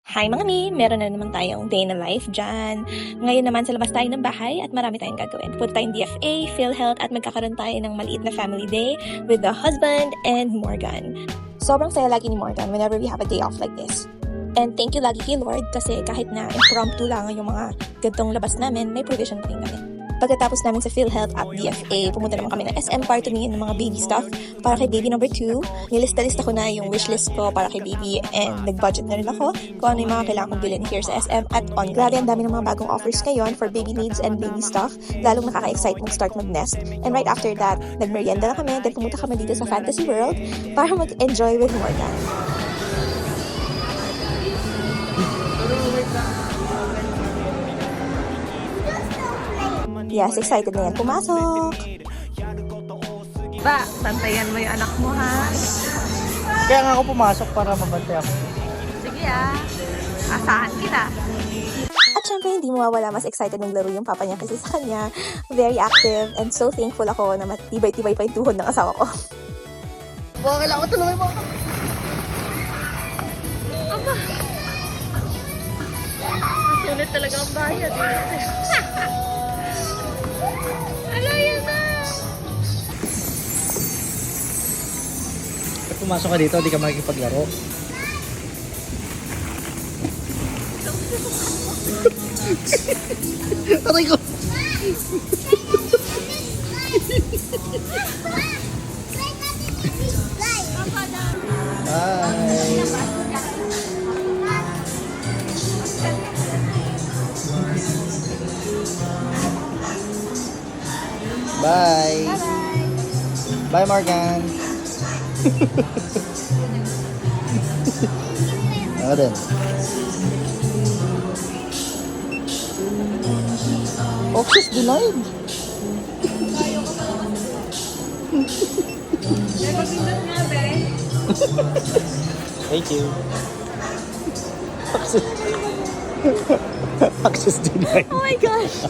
Hi mga mi! Meron na naman tayong day in the life dyan. Ngayon naman sa labas tayo ng bahay at marami tayong gagawin. Punta tayong DFA, PhilHealth at magkakaroon tayo ng maliit na family day with the husband and Morgan. Sobrang saya lagi ni Morgan whenever we have a day off like this. And thank you lagi kay Lord kasi kahit na impromptu lang yung mga gantong labas namin, may provision pa rin kami. Pagkatapos namin sa PhilHealth at DFA, pumunta naman kami ng SM para tumingin ng mga baby stuff para kay baby number 2. Nilista-lista ko na yung wishlist ko para kay baby and nag-budget na rin ako kung ano yung mga kailangan kong bilhin here sa SM at on. Grabe, ang dami ng mga bagong offers ngayon for baby needs and baby stuff. Lalong nakaka-excite mag-start mag-nest. And right after that, nag-merienda na kami, then pumunta kami dito sa Fantasy World para mag-enjoy with Morgan. Yes, excited na yan pumasok. Ba, bantayan mo yung anak mo, ha? Kaya nga ako pumasok para mabantay ako. Sige, asahan kita. At syempre, hindi mawawala, mas excited ng laro yung papa niya kasi sa kanya, very active and so thankful ako na matibay-tibay pa yung tuhod ng asawa ko. Kailangan ko tuloy mo. Aba! Masunod talaga ang bayad. Alayan na! Pag pumasok ka dito, di ka makikipaglaro. Aray ko! Bye! Bye! Bye, Morgan! Ako din. Access denied! Thank you. Access denied. Oh my gosh!